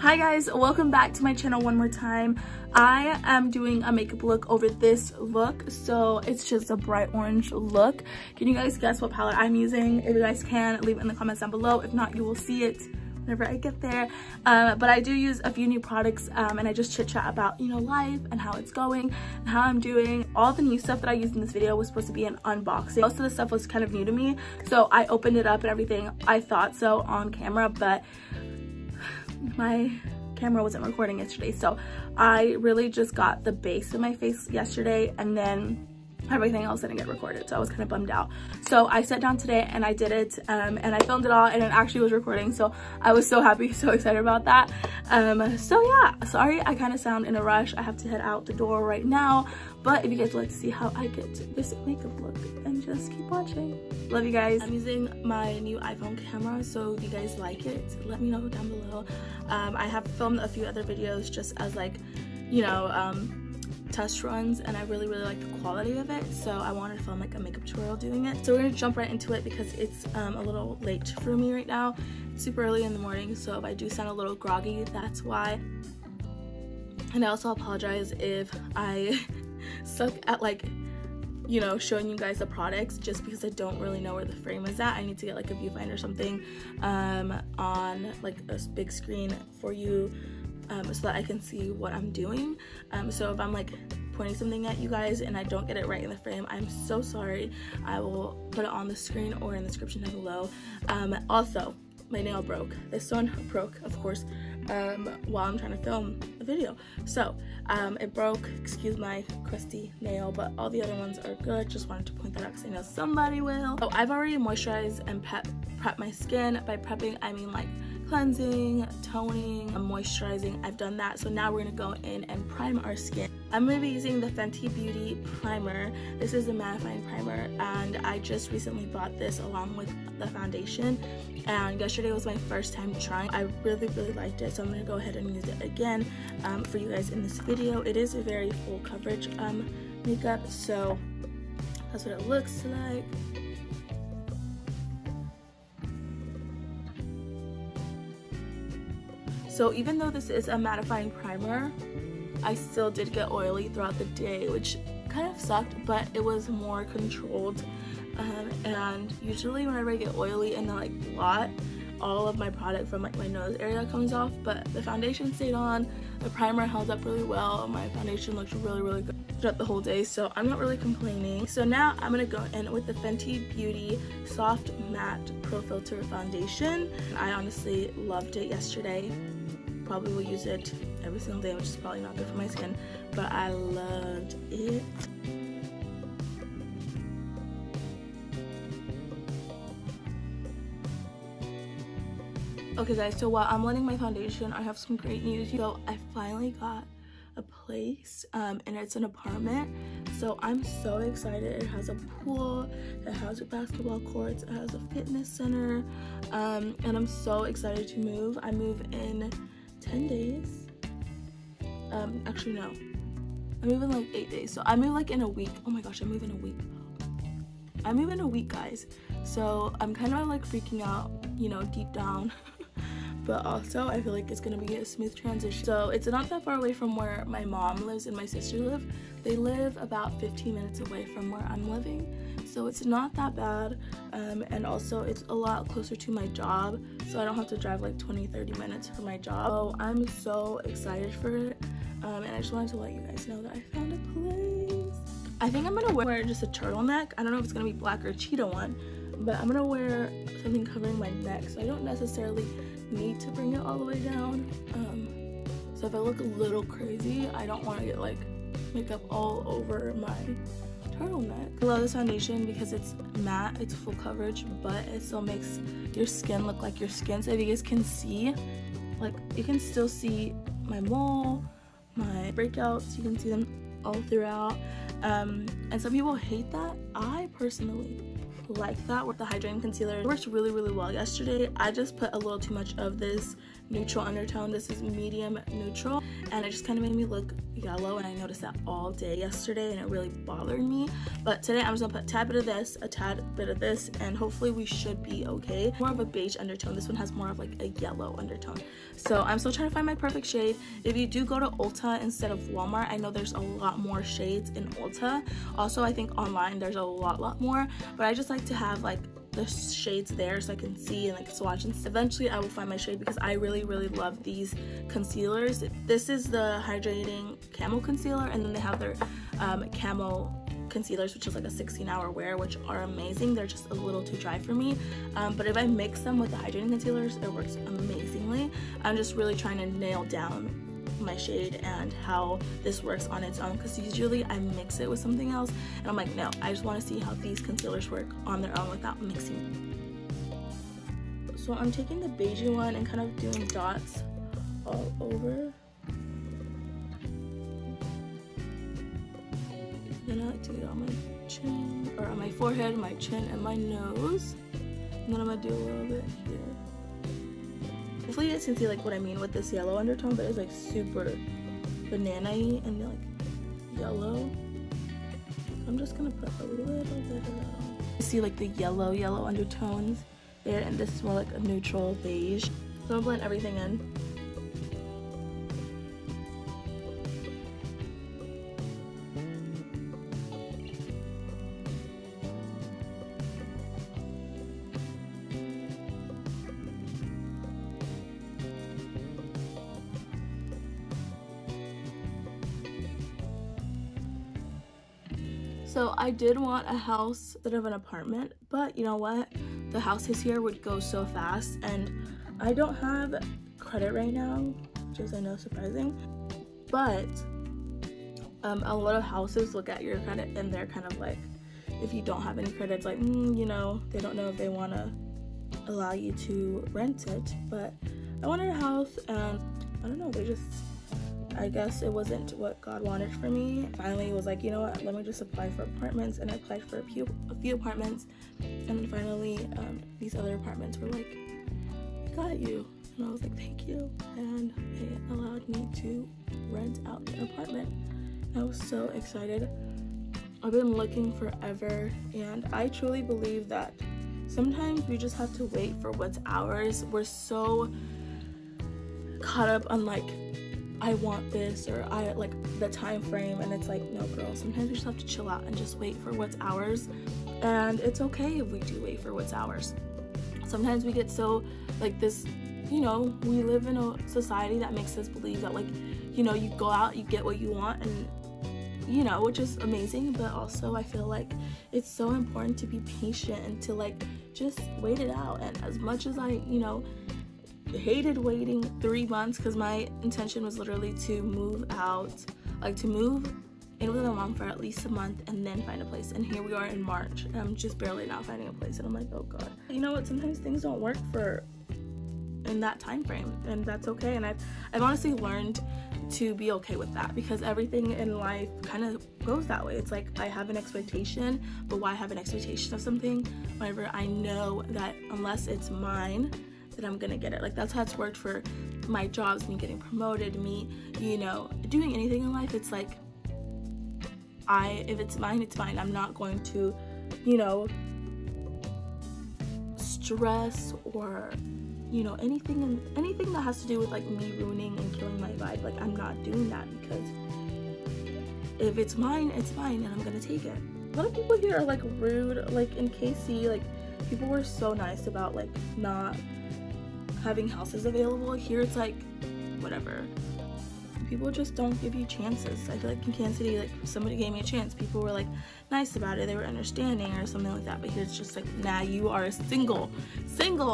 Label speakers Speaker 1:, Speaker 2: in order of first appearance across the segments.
Speaker 1: Hi guys, welcome back to my channel one more time. I am doing a makeup look over this look, so it's just a bright orange look. Can you guys guess what palette I'm using? If you guys can, leave it in the comments down below. If not, you will see it whenever I get there. But I do use a few new products, and I just chit chat about, you know, life and how it's going and how I'm doing. All the new stuff that I used in this video was supposed to be an unboxing. Most of the stuff was kind of new to me, so I opened it up and everything. I thought so on camera, but my camera wasn't recording yesterday, so I really just got the base of my face yesterday, and then everything else didn't get recorded, so I was kind of bummed out. So I sat down today and I did it, and I filmed it all, and it actually was recording, so I was so happy, so excited about that. So yeah, sorry I kind of sound in a rush. I have to head out the door right now, but if you guys would like to see how I get this makeup look, and just keep watching. Love you guys. I'm using my new iPhone camera, so if you guys like it, let me know down below. I have filmed a few other videos just as, like, you know, test runs, and I really like the quality of it, so I wanted to film like a makeup tutorial doing it. So we're gonna jump right into it because it's a little late for me right now. It's super early in the morning, so if I do sound a little groggy, that's why. And I also apologize if I suck at, like, you know, showing you guys the products, just because I don't really know where the frame is at. I need to get like a viewfinder or something on like a big screen for you, so that I can see what I'm doing. So if I'm like pointing something at you guys and I don't get it right in the frame, I'm so sorry. I will put it on the screen or in the description down below. Also, my nail broke. This one broke, of course, while I'm trying to film a video. So it broke, excuse my crusty nail, but all the other ones are good. Just wanted to point that out because I know somebody will. So I've already moisturized and prepped my skin. By prepping, I mean like cleansing, toning, moisturizing. I've done that, so now we're gonna go in and prime our skin. I'm gonna be using the Fenty Beauty primer. This is a mattifying primer, and I just recently bought this along with the foundation, and yesterday was my first time trying. I really liked it, so I'm gonna go ahead and use it again for you guys in this video. It is a very full coverage makeup, so that's what it looks like. So even though this is a mattifying primer, I still did get oily throughout the day, which kind of sucked, but it was more controlled. And usually whenever I get oily and then like blot, all of my product from like my nose area comes off, but the foundation stayed on, the primer held up really well, my foundation looks really good throughout the whole day, so I'm not really complaining. So now I'm gonna go in with the Fenty Beauty Soft Matte Pro Filter Foundation. I honestly loved it yesterday. Probably will use it every single day, which is probably not good for my skin, but I loved it. Okay guys, so while I'm letting my foundation, I have some great news. So I finally got a place, and it's an apartment, so I'm so excited. It has a pool, it has basketball courts, it has a fitness center, and I'm so excited to move. I move in 10 days. Actually no, I move in like 8 days, so I move like in a week. Oh my gosh, I move in a week. I move in a week, guys, so I'm kind of like freaking out, you know, deep down. But also I feel like it's gonna be a smooth transition. So it's not that far away from where my mom lives and my sister live. They live about 15 minutes away from where I'm living, so it's not that bad. And also it's a lot closer to my job, so I don't have to drive like 20-30 minutes for my job. So I'm so excited for it, and I just wanted to let you guys know that I found a place. I think I'm gonna wear just a turtleneck. I don't know if it's gonna be black or cheetah one, but I'm gonna wear something covering my neck, so I don't necessarily need to bring it all the way down. So if I look a little crazy, I don't want to get like makeup all over my turtleneck. I love this foundation because it's matte, it's full coverage, but it still makes your skin look like your skin. So if you guys can see, like, you can still see my mole, my breakouts, you can see them all throughout. And some people hate that. I personally like that with the hydrating concealer. It works really well. Yesterday I just put a little too much of this neutral undertone. This is medium neutral, and it just kind of made me look yellow, and I noticed that all day yesterday and it really bothered me. But today I'm just gonna put a tad bit of this, a tad bit of this, and hopefully we should be okay. More of a beige undertone. This one has more of like a yellow undertone. So I'm still trying to find my perfect shade. If you do go to Ulta instead of Walmart, I know there's a lot more shades in Ulta. Also, I think online there's a lot more, but I just like to have like the shades there so I can see and like swatch, and eventually I will find my shade because I really love these concealers. This is the hydrating camo concealer, and then they have their camo concealers, which is like a 16-hour wear, which are amazing. They're just a little too dry for me, but if I mix them with the hydrating concealers, it works amazingly. I'm just really trying to nail down my shade and how this works on its own, because usually I mix it with something else and I'm like, no, I just want to see how these concealers work on their own without mixing. So I'm taking the beigey one and kind of doing dots all over. Then I like to do it on my chin, or on my forehead, my chin, and my nose, and then I'm gonna do a little bit here. Hopefully you guys can see like what I mean with this yellow undertone, but it's like super banana-y and like yellow. I'm just gonna put a little bit of that. You see like the yellow undertones there, and this is more like a neutral beige. So I'm gonna blend everything in. So I did want a house instead of an apartment, but you know what? The houses here would go so fast, and I don't have credit right now, which is I know surprising, but a lot of houses look at your credit and they're kind of like, if you don't have any credit, it's like, you know, they don't know if they want to allow you to rent it. But I wanted a house, and I don't know, they just, I guess it wasn't what God wanted for me. Finally, it was like, you know what, let me just apply for apartments, and I applied for a few apartments, and then finally these other apartments were like, we got you, and I was like, thank you, and it allowed me to rent out an apartment. I was so excited. I've been looking forever, and I truly believe that sometimes we just have to wait for what's ours. We're so caught up on like, I want this, or I like the time frame, and it's like, no girl, sometimes we just have to chill out and just wait for what's ours. And it's okay if we do wait for what's ours. Sometimes we get so like this, you know, we live in a society that makes us believe that like, you know, you go out, you get what you want, and you know, which is amazing, but also I feel like it's so important to be patient and to like just wait it out. And as much as I, you know, hated waiting 3 months, because my intention was literally to move out, like to move in with my mom for at least a month and then find a place, and here we are in March and I'm just barely now finding a place, and I'm like, oh god, you know what, sometimes things don't work for in that time frame, and that's okay. And I've honestly learned to be okay with that, because everything in life kind of goes that way. It's like I have an expectation, but why have an expectation of something whenever I know that unless it's mine, that I'm gonna get it. Like that's how it's worked for my jobs, me getting promoted, me, you know, doing anything in life. It's like if it's mine, it's mine. I'm not going to, you know, stress or, you know, anything that has to do with like me ruining and killing my vibe. Like I'm not doing that, because if it's mine, it's mine, and I'm gonna take it. A lot of people here are like rude. Like in KC, like people were so nice about like not having houses available. Here it's like whatever, people just don't give you chances. I feel like in Kansas City, like somebody gave me a chance, people were like nice about it, they were understanding or something like that. But here it's just like, nah, you are single.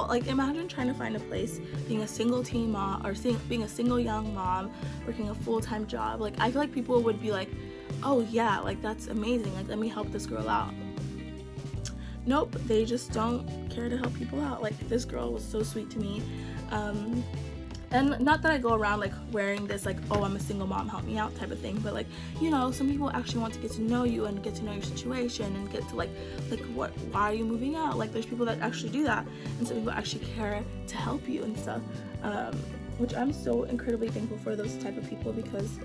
Speaker 1: Like imagine trying to find a place, being a single teen mom, or being a single young mom working a full-time job. Like I feel like people would be like, oh yeah, like that's amazing, like let me help this girl out. Nope, they just don't care to help people out. Like this girl was so sweet to me, and not that I go around like wearing this like, oh, I'm a single mom, help me out type of thing, but like, you know, some people actually want to get to know you and get to know your situation and get to like why are you moving out? Like there's people that actually do that, and some people actually care to help you and stuff. which I'm so incredibly thankful for those type of people, because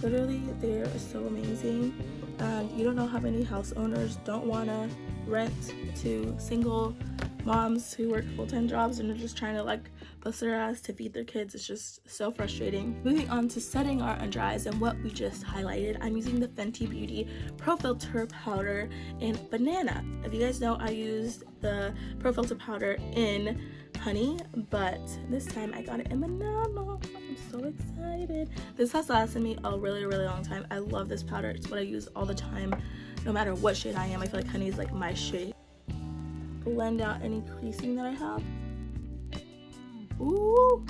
Speaker 1: literally they're so amazing. And you don't know how many house owners don't want to rent to single moms who work full-time jobs and are just trying to like bust their ass to feed their kids. It's just so frustrating. Moving on to setting our under eyes and what we just highlighted, I'm using the Fenty Beauty Pro Filter powder in Banana. If you guys know, I used the Pro Filter powder in Honey, but this time I got it in Banana. I'm so excited. This has lasted me a really long time. I love this powder. It's what I use all the time, no matter what shade I am. I feel like Honey is like my shade. Blend out any creasing that I have. Ooh,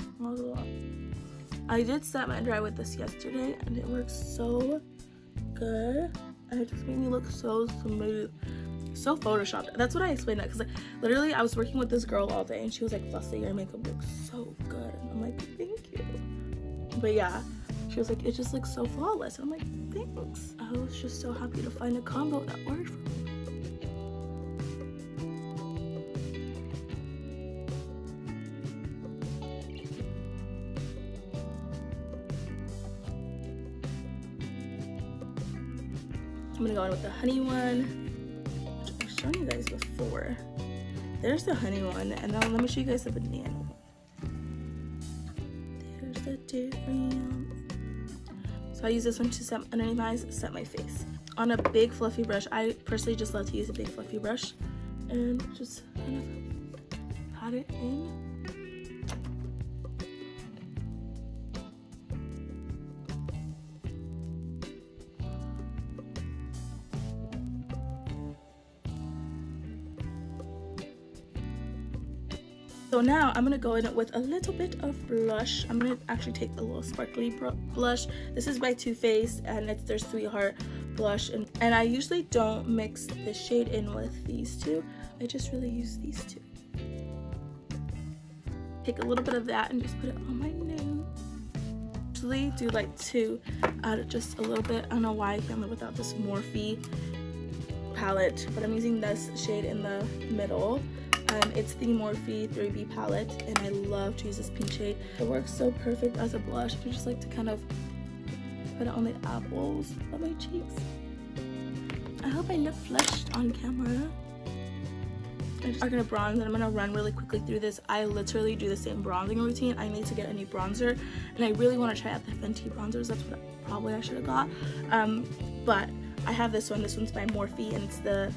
Speaker 1: I did set my under eye with this yesterday and it works so good, and it just made me look so smooth, so photoshopped. That's what I explained that, because like, literally I was working with this girl all day and she was like, Leslie, your makeup looks so good, and I'm like, thank you. But yeah, she was like, it just looks so flawless, and I'm like, thanks. I was just so happy to find a combo that worked for me. I'm gonna go in with the Honey one, which I've shown you guys before. There's the Honey one, and now let me show you guys the Banana one. There's the difference. So I use this one to set underneath my eyes, set my face. On a big fluffy brush, I personally just love to use a big fluffy brush and just kind of pat it in. So now I'm gonna go in with a little bit of blush. I'm gonna actually take a little sparkly blush. This is by Too Faced, and it's their Sweetheart blush. And I usually don't mix the shade in with these two. I just really use these two. Take a little bit of that and just put it on my nose. Usually do like two, add just a little bit. I don't know why I can't live without this Morphe palette, but I'm using this shade in the middle. It's the Morphe 3B palette, and I love to use this pink shade. It works so perfect as a blush. I just like to kind of put it on the apples of my cheeks. I hope I look flushed on camera. I'm gonna bronze, and I'm gonna run really quickly through this. I literally do the same bronzing routine. I need to get a new bronzer, and I really want to try out the Fenty bronzers. That's what probably I should have got. But I have this one. This one's by Morphe, and it's the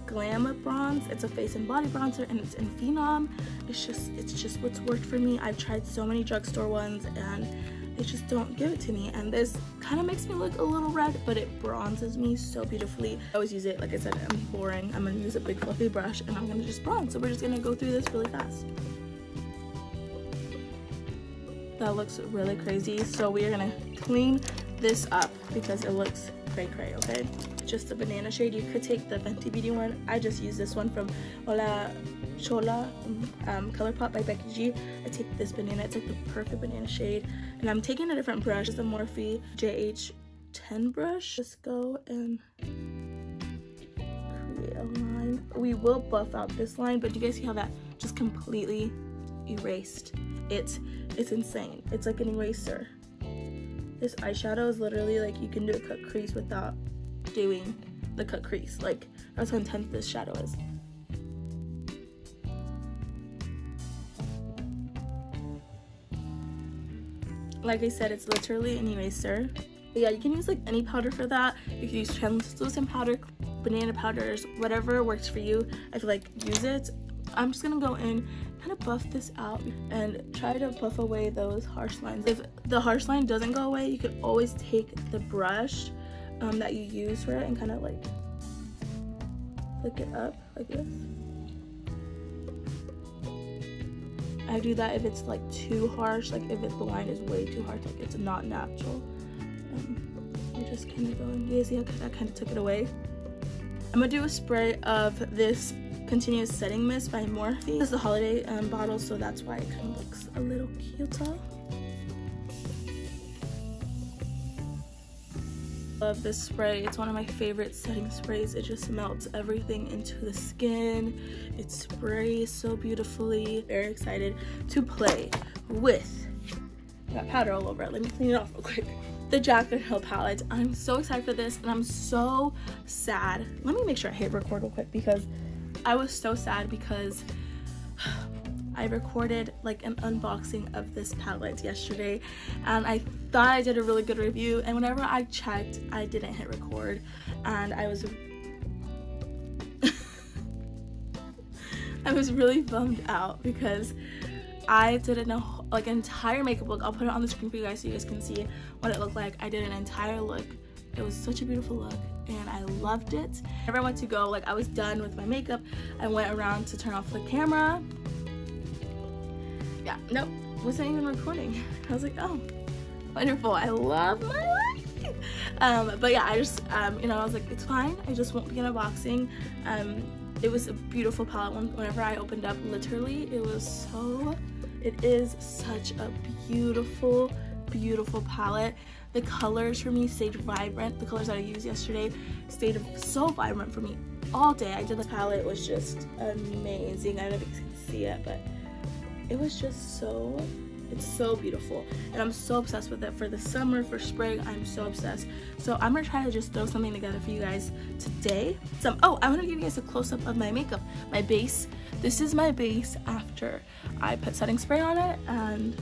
Speaker 1: Glam Bronze. It's a face and body bronzer, and it's in Phenom. It's just what's worked for me. I've tried so many drugstore ones, and they just don't give it to me. And this kind of makes me look a little red, but it bronzes me so beautifully. I always use it. Like I said, I'm boring. I'm gonna use a big fluffy brush, and I'm gonna just bronze. So we're just gonna go through this really fast. That looks really crazy. So we are gonna clean this up because it looks cray, okay? Just the Banana shade. You could take the Fenty Beauty one. I just use this one from Hola Chola Colourpop by Becky G. I take this Banana. It's like the perfect banana shade. And I'm taking a different brush. It's a Morphe JH10 brush. Just go and create a line. We will buff out this line, but do you guys see how that just completely erased? It's insane. It's like an eraser. This eyeshadow is literally like you can do a cut crease without doing the cut crease. Like, that's how intense this shadow is. Like I said, it's literally an eraser. But yeah, you can use like any powder for that. You can use translucent powder, banana powders, whatever works for you. I feel like use it. I'm just gonna go in, kind of buff this out and try to buff away those harsh lines. If the harsh line doesn't go away, you could always take the brush that you use for it and kind of like flick it up like this. I do that if it's like too harsh, like if the line is way too harsh, like it's not natural. I just kind of go and do you see how I kind of took it away? I'm gonna do a spray of this Continuous Setting Mist by Morphe. This is the holiday bottle, so that's why it kind of looks a little cuter. Love this spray. It's one of my favorite setting sprays. It just melts everything into the skin. It sprays so beautifully. Very excited to play with I got powder all over it. Let me clean it off real quick. The Jaclyn Hill palette. I'm so excited for this, and I'm so sad. Let me make sure I hit record real quick, because I was so sad because I recorded like an unboxing of this palette yesterday, and I thought I did a really good review, and whenever I checked, I didn't hit record, and I was I was really bummed out because I did an entire makeup look. I'll put it on the screen for you guys so you guys can see what it looked like. I did an entire look. It was such a beautiful look, and I loved it. Whenever I went to go, like, I was done with my makeup, I went around to turn off the camera. Yeah, nope, wasn't even recording. I was like, oh, wonderful, I love my life. But yeah, I just, you know, I was like, it's fine, I just won't be an unboxing. It was a beautiful palette. Whenever I opened up, literally, it is such a beautiful, beautiful palette. The colors for me stayed vibrant. The colors that I used yesterday stayed so vibrant for me all day. I did the palette, it was just amazing. I don't know if you can see it, but it was just so, it's so beautiful, and I'm so obsessed with it. For the summer, for spring, I'm so obsessed. So I'm gonna try to just throw something together for you guys today. Oh, I'm gonna give you guys a close-up of my makeup, my base. This is my base after I put setting spray on it, and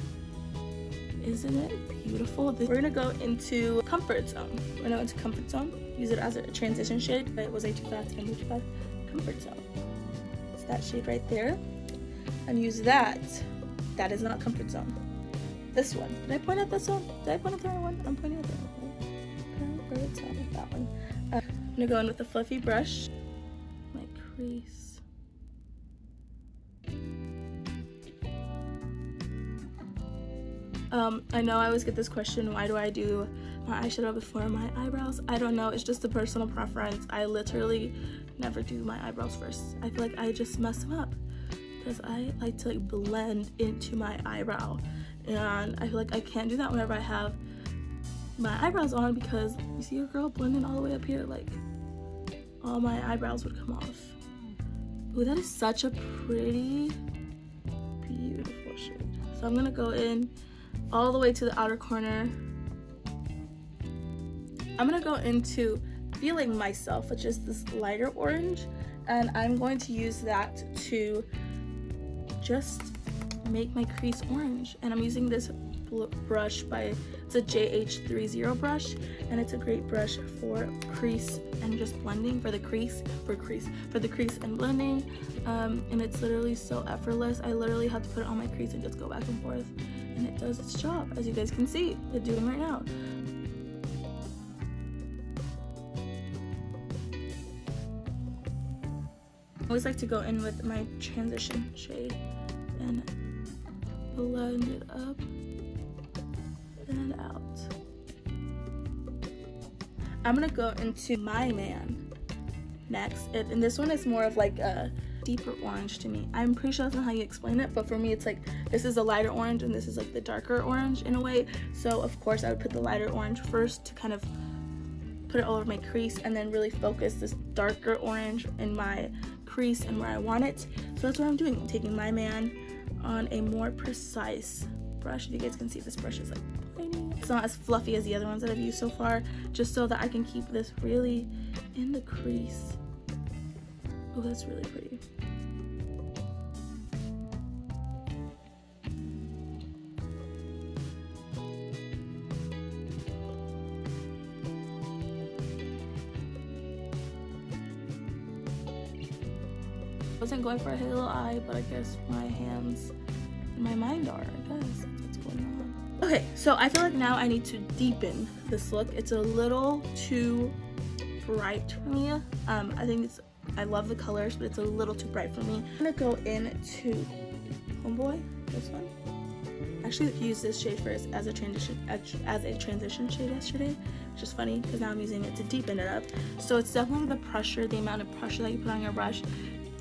Speaker 1: isn't it beautiful? We're gonna go into comfort zone. We're gonna go into comfort zone, use it as a transition shade. It was A25, 1025, comfort zone. It's that shade right there, and use that. That is not comfort zone. This one. Did I point at this one? Did I point at the right one? I'm pointing at the right one. That one. I'm gonna go in with a fluffy brush. My crease. I know I always get this question, why do I do my eyeshadow before my eyebrows? I don't know, it's just a personal preference. I literally never do my eyebrows first. I feel like I just mess them up, because I like to like blend into my eyebrow, and I feel like I can't do that whenever I have my eyebrows on, because you see your girl blending all the way up here, like all my eyebrows would come off. Ooh, that is such a pretty, beautiful shade. So I'm gonna go in all the way to the outer corner. I'm gonna go into Feeling Myself, which is this lighter orange, and I'm going to use that to just make my crease orange. And I'm using this brush it's a JH30 brush, and it's a great brush for crease and just blending, for the crease and blending. And it's literally so effortless. I literally have to put it on my crease and just go back and forth, and it does its job, as you guys can see it doing right now. I always like to go in with my transition shade and blend it up and out. I'm gonna go into My Man next, and this one is more of like a deeper orange to me. I'm pretty sure that's not how you explain it, but for me it's like this is a lighter orange and this is like the darker orange in a way. So of course I would put the lighter orange first to kind of put it all over my crease, and then really focus this darker orange in my crease and where I want it. So that's what I'm doing. I'm taking My Man on a more precise brush. If you guys can see, this brush is like tiny. It's not as fluffy as the other ones that I've used so far, just so that I can keep this really in the crease. Oh, that's really pretty. Wasn't going for a halo eye, but I guess my hands and my mind are. I guess that's what's going on. Okay, so I feel like now I need to deepen this look. It's a little too bright for me. I think I love the colors, but it's a little too bright for me. I'm gonna go into Homeboy, this one. Actually used this shade first as a transition shade yesterday, which is funny because now I'm using it to deepen it up. So it's definitely the pressure, the amount of pressure that you put on your brush.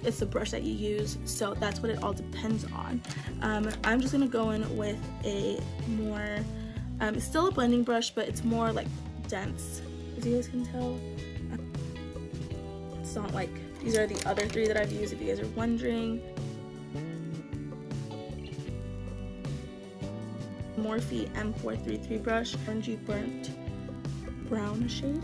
Speaker 1: It's the brush that you use, so that's what it all depends on. I'm just gonna go in with a more, it's still a blending brush, but it's more like dense, as you guys can tell. It's not like, these are the other three that I've used, if you guys are wondering. Morphe M433 brush, orangey burnt brown shade.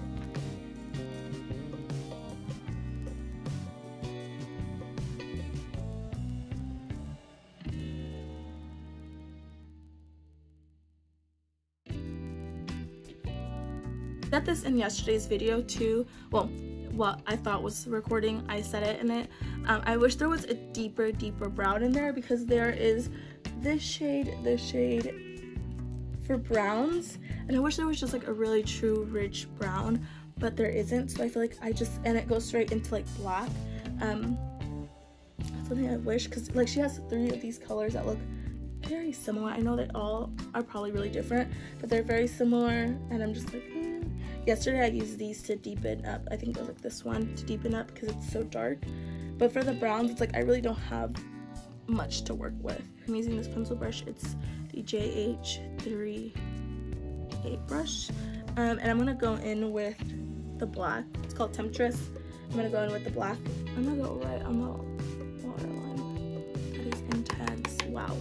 Speaker 1: Got this in yesterday's video too. Well, what I thought was recording, I said it in it. I wish there was a deeper brown in there, because there is this shade for browns, and I wish there was just like a really true rich brown, but there isn't. So I feel like and it goes straight into like black. That's something I wish, because like she has 3 of these colors that look very similar. I know they all are probably really different, but they're very similar, and I'm just like, Yesterday I used these to deepen up. I think it was like this one to deepen up because it's so dark. But for the browns, it's like I really don't have much to work with. I'm using this pencil brush. It's the JH38 brush. And I'm going to go in with the black. It's called Temptress. I'm going to go in with the black. I'm going to go right on the waterline. That is intense. Wow.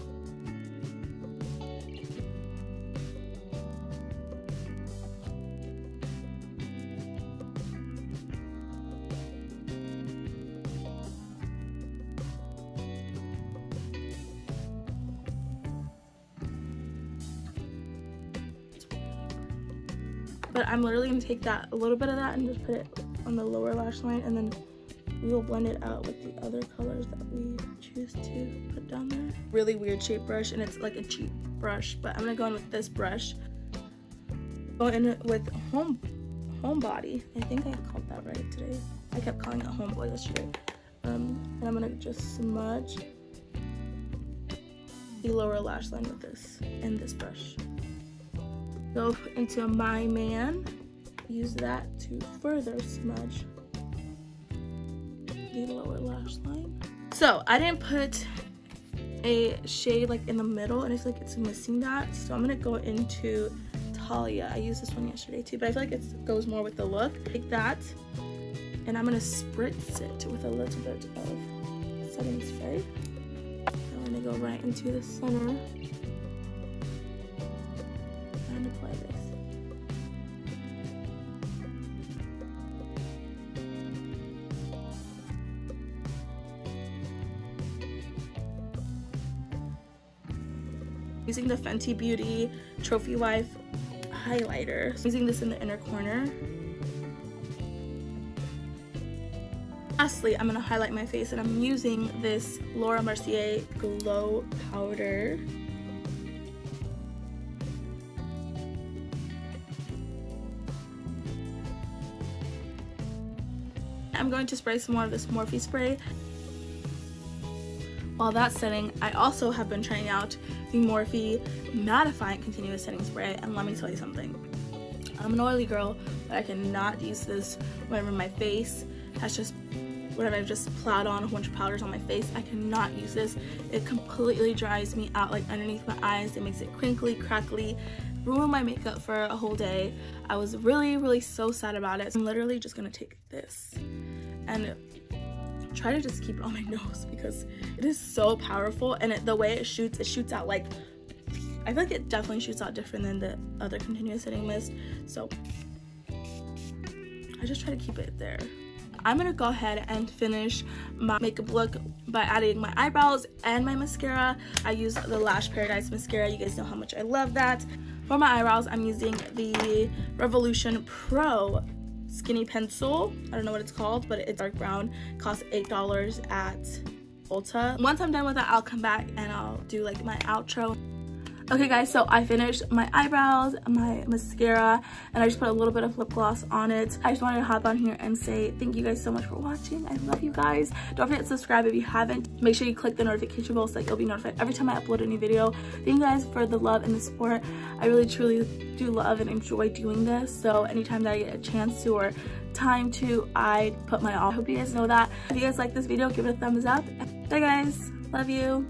Speaker 1: But I'm literally going to take that, a little bit of that, and just put it on the lower lash line, and then we will blend it out with the other colors that we choose to put down there. Really weird shape brush, and it's like a cheap brush, but I'm going to go in with this brush. Go in with Homebody. I think I called that right today. I kept calling it Homeboy yesterday. And I'm going to just smudge the lower lash line with this, and this brush. Go into My Man, use that to further smudge the lower lash line. So I didn't put a shade like in the middle, and I feel like it's missing that, so I'm gonna go into Talia. I used this one yesterday too, but I feel like it goes more with the look. Take that, and I'm gonna spritz it with a little bit of setting spray. I'm gonna go right into the center and apply this. Using the Fenty Beauty Trophy Wife highlighter. So using this in the inner corner. Lastly, I'm going to highlight my face, and I'm using this Laura Mercier Glow Powder. I'm going to spray some more of this Morphe spray. While that's setting, I also have been trying out the Morphe Mattifying Continuous Setting Spray, and let me tell you something. I'm an oily girl, but I cannot use this whenever my face has just, whenever I've just plowed on a bunch of powders on my face. I cannot use this. It completely dries me out, like underneath my eyes. It makes it crinkly, crackly, ruin my makeup for a whole day. I was really so sad about it. So I'm literally just gonna take this and try to just keep it on my nose, because it is so powerful, and the way it shoots out like, I feel like it definitely shoots out different than the other continuous setting mist, so I just try to keep it there. I'm gonna go ahead and finish my makeup look by adding my eyebrows and my mascara. I use the Lash Paradise mascara. You guys know how much I love that. For my eyebrows, I'm using the Revolution Pro Skinny Pencil. I don't know what it's called, but it's dark brown. It costs $8 at Ulta. Once I'm done with that, I'll come back and I'll do like my outro. Okay guys, so I finished my eyebrows, my mascara, and I just put a little bit of lip gloss on it. I just wanted to hop on here and say thank you guys so much for watching. I love you guys. Don't forget to subscribe if you haven't. Make sure you click the notification bell so that you'll be notified every time I upload a new video. Thank you guys for the love and the support. I really truly do love and enjoy doing this. So anytime that I get a chance to or time to, I put my all. I hope you guys know that. If you guys like this video, give it a thumbs up. Bye guys, love you.